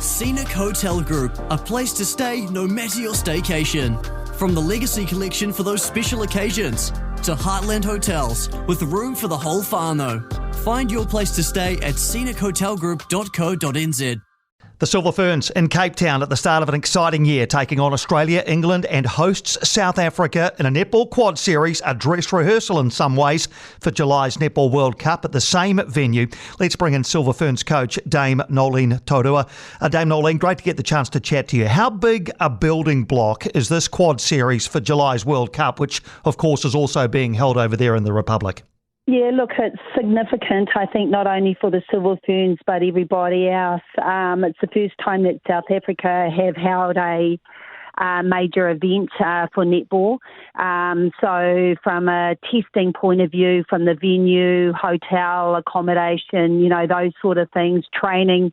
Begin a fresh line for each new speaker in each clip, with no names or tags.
Scenic Hotel Group, a place to stay no matter your staycation. From the Legacy Collection for those special occasions to Heartland Hotels with room for the whole whānau. Find your place to stay at scenichotelgroup.co.nz.
The Silver Ferns in Cape Town at the start of an exciting year, taking on Australia, England and hosts South Africa in a netball quad series, a dress rehearsal in some ways for July's Netball World Cup at the same venue. Let's bring in Silver Ferns coach Dame Noeline Taurua. Dame Noeline, great to get the chance to chat to you. How big a building block is this quad series for July's World Cup, which of course is also being held over there in the Republic?
Yeah, look, it's significant, I think, not only for the Silver Ferns but everybody else. It's the first time that South Africa have held a major event for netball. So from a testing point of view, from the venue, hotel, accommodation, those sort of things, training,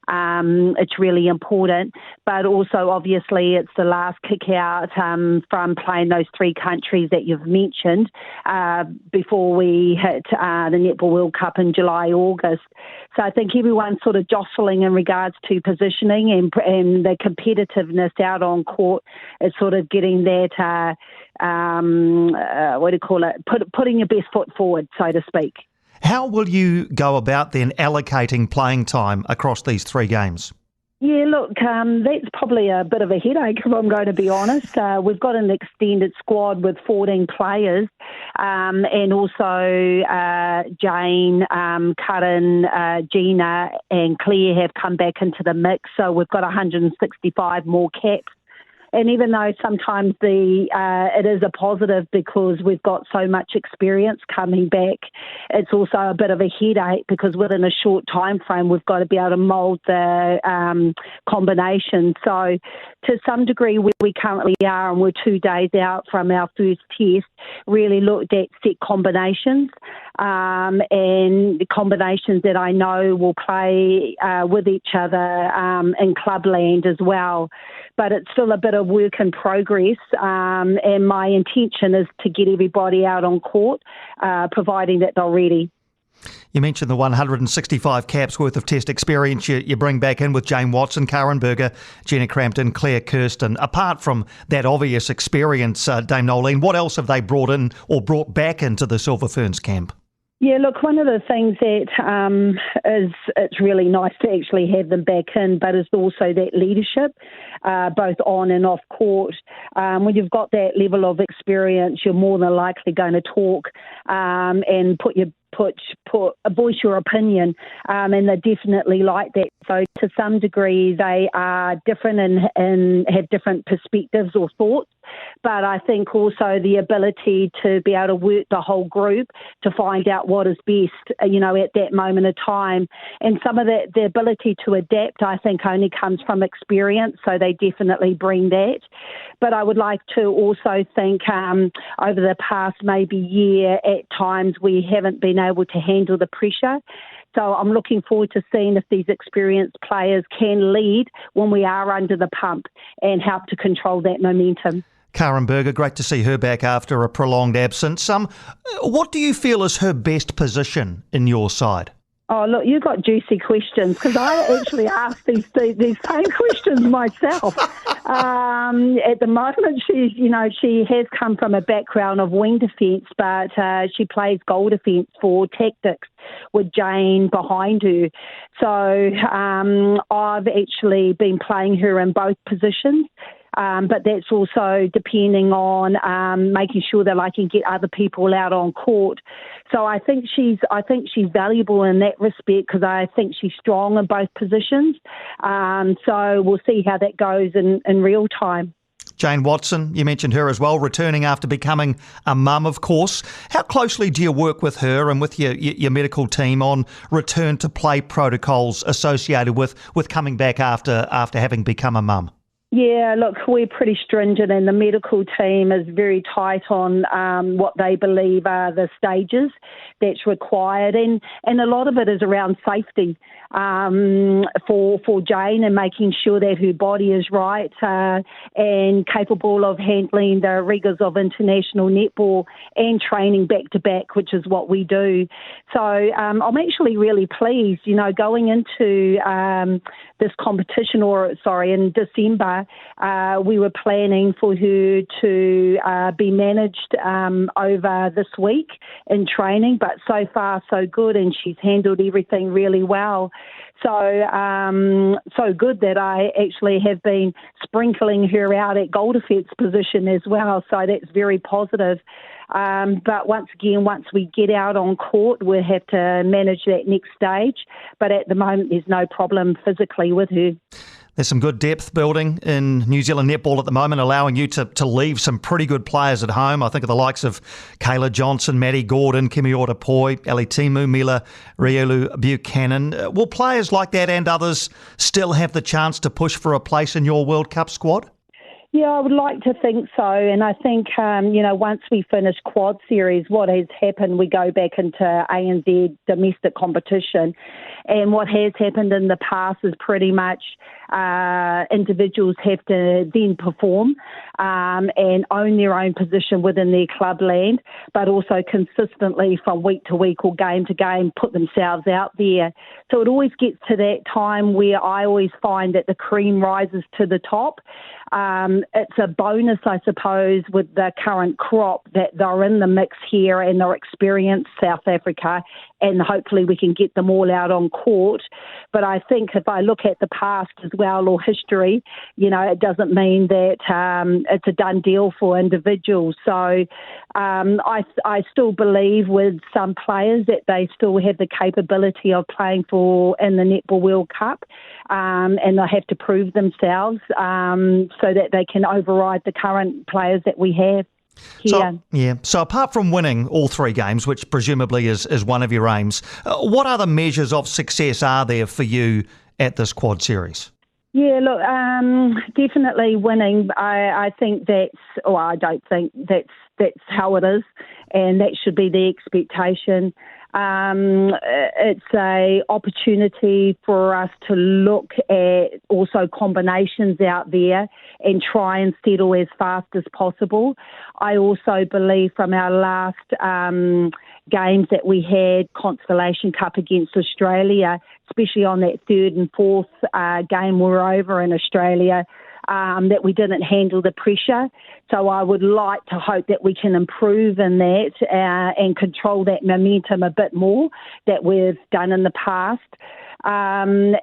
it's really important. But also, obviously, it's the last kick out from playing those three countries that you've mentioned before we hit the Netball World Cup in July, August. So I think everyone's sort of jostling in regards to positioning and the competitiveness out on court is sort of getting that, putting your best foot forward, so to speak.
How will you go about then allocating playing time across these three games?
Yeah, look, that's probably a bit of a headache, if I'm going to be honest. We've got an extended squad with 14 players, and also Jane, Karen, Gina and Claire have come back into the mix, so we've got 165 more caps. And even though sometimes it is a positive because we've got so much experience coming back, it's also a bit of a headache because within a short time frame we've got to be able to mould the combination. So to some degree where we currently are, and we're 2 days out from our first test, really looked at set combinations and the combinations that I know will play with each other in clubland as well. But it's still a bit of work in progress, and my intention is to get everybody out on court, providing that they're ready.
You mentioned the 165 caps worth of test experience you bring back in with Jane Watson, Karen Berger, Gina Crampton, Claire Kirsten. Apart from that obvious experience, Dame Noeline, what else have they brought in or brought back into the Silver Ferns camp?
Yeah, look, one of the things that it's really nice to actually have them back in, but it's also that leadership, both on and off court. When you've got that level of experience, you're more than likely going to talk and voice your opinion, and they definitely like that. So to some degree, they are different and have different perspectives or thoughts. But I think also the ability to be able to work the whole group to find out what is best, at that moment of time. And some of that, the ability to adapt, I think, only comes from experience. So they definitely bring that. But I would like to also think over the past maybe year, at times we haven't been able to handle the pressure. So I'm looking forward to seeing if these experienced players can lead when we are under the pump and help to control that momentum.
Karen Berger, great to see her back after a prolonged absence. What do you feel is her best position in your side?
Oh, look, you got juicy questions because I actually asked these same questions myself. At the moment, she has come from a background of wing defence, but she plays goal defence for Tactics with Jane behind her. So I've actually been playing her in both positions. But that's also depending on making sure that I can get other people out on court. So I think she's valuable in that respect because I think she's strong in both positions. So we'll see how that goes in real time.
Jane Watson, you mentioned her as well, returning after becoming a mum, of course. How closely do you work with her and with your medical team on return to play protocols associated with coming back after having become a mum?
Yeah, look, we're pretty stringent and the medical team is very tight on what they believe are the stages that's required. And a lot of it is around safety. for Jane and making sure that her body is right and capable of handling the rigours of international netball and training back to back, which is what we do. So I'm actually really pleased, going into this competition, in December, we were planning for her to be managed over this week in training, but so far so good, and she's handled everything really well. So good that I actually have been sprinkling her out at Goldefett's position as well, so that's very positive. But once we get out on court, we'll have to manage that next stage. But at the moment, there's no problem physically with her.
There's some good depth building in New Zealand netball at the moment, allowing you to leave some pretty good players at home. I think of the likes of Kayla Johnson, Maddie Gordon, Kimi Orapoi, Ali Timu, Mila Riolu Buchanan. Will players like that and others still have the chance to push for a place in your World Cup squad?
Yeah, I would like to think so. And I think, once we finish quad series, what has happened, we go back into ANZ domestic competition. And what has happened in the past is pretty much individuals have to then perform and own their own position within their club land, but also consistently from week to week or game to game put themselves out there. So it always gets to that time where I always find that the cream rises to the top. It's a bonus, I suppose, with the current crop that they're in the mix here and they're experienced South Africa, and hopefully we can get them all out on court. But I think if I look at the past as well, or history, it doesn't mean that it's a done deal for individuals. So I still believe with some players that they still have the capability of playing in the Netball World Cup, and they have to prove themselves so that they can override the current players that we have here.
So apart from winning all three games, which presumably is one of your aims, what other measures of success are there for you at this quad series?
Yeah, look, definitely winning. I don't think that's how it is, and that should be the expectation. It's a opportunity for us to look at also combinations out there and try and settle as fast as possible. I also believe from our last games that we had, Constellation Cup against Australia, especially on that third and fourth game we were over in Australia, that we didn't handle the pressure. So I would like to hope that we can improve in that and control that momentum a bit more that we've done in the past. And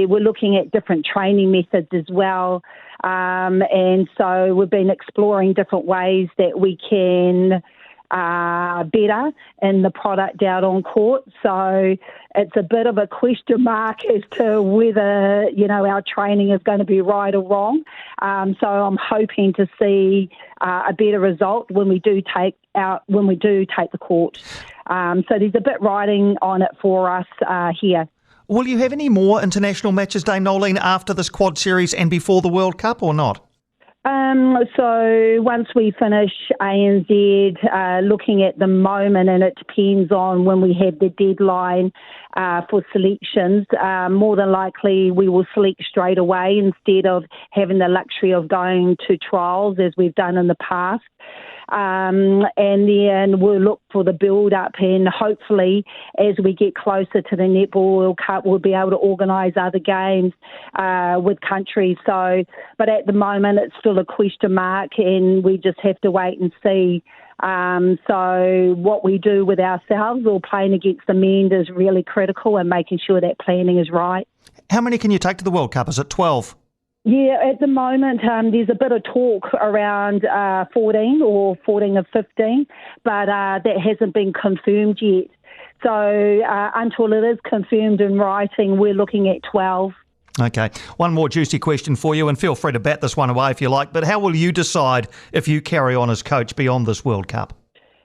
we're looking at different training methods as well. And so we've been exploring different ways that we can better in the product out on court. So it's a bit of a question mark as to whether, our training is going to be right or wrong. So I'm hoping to see a better result when we do take the court. So there's a bit riding on it for us here.
Will you have any more international matches, Dame Noeline, after this quad series and before the World Cup or not?
So once we finish ANZ, looking at the moment, and it depends on when we have the deadline for selections, more than likely we will select straight away instead of having the luxury of going to trials as we've done in the past. And then we'll look for the build-up, and hopefully as we get closer to the Netball World Cup, we'll be able to organise other games with countries. So, but at the moment it's still a question mark, and we just have to wait and see. So what we do with ourselves or playing against the men is really critical, and making sure that planning is right.
How many can you take to the World Cup? Is it 12?
Yeah, at the moment there's a bit of talk around 14 or 14 of 15, but that hasn't been confirmed yet. So until it is confirmed in writing, we're looking at 12.
Okay. One more juicy question for you, and feel free to bat this one away if you like, but how will you decide if you carry on as coach beyond this World Cup?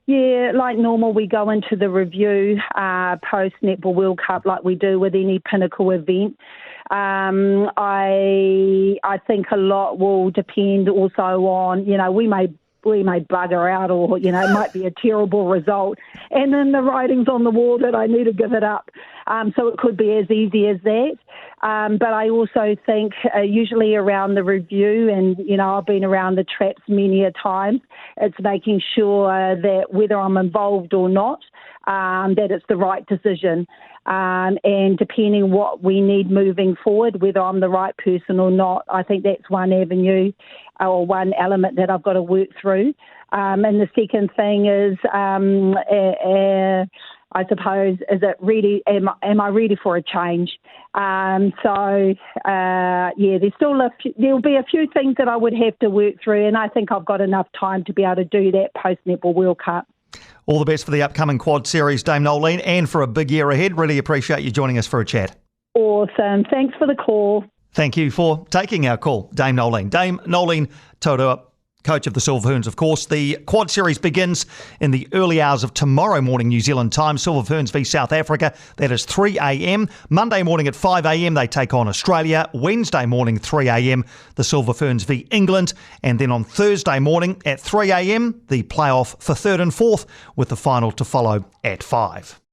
Yeah, like normal, we go into the review post-Netball World Cup like we do with any pinnacle event. I think a lot will depend also on, we may bugger out, or, it might be a terrible result. And then the writing's on the wall that I need to give it up. So it could be as easy as that. But I also think usually around the review, and, I've been around the traps many a time, it's making sure that whether I'm involved or not, that it's the right decision. And depending what we need moving forward, whether I'm the right person or not, I think that's one avenue or one element that I've got to work through. And the second thing is, I suppose, is it ready? Am I ready for a change? There'll be a few things that I would have to work through, and I think I've got enough time to be able to do that post-Netball World Cup.
All the best for the upcoming quad series, Dame Noeline, and for a big year ahead. Really appreciate you joining us for a chat.
Awesome. Thanks for the call.
Thank you for taking our call, Dame Noeline. Dame Noeline Taurua, coach of the Silver Ferns, of course. The quad series begins in the early hours of tomorrow morning, New Zealand time. Silver Ferns v South Africa. That is 3 a.m. Monday morning at 5 a.m. they take on Australia. Wednesday morning, 3 a.m. the Silver Ferns v England. And then on Thursday morning at 3 a.m. the playoff for third and fourth, with the final to follow at 5.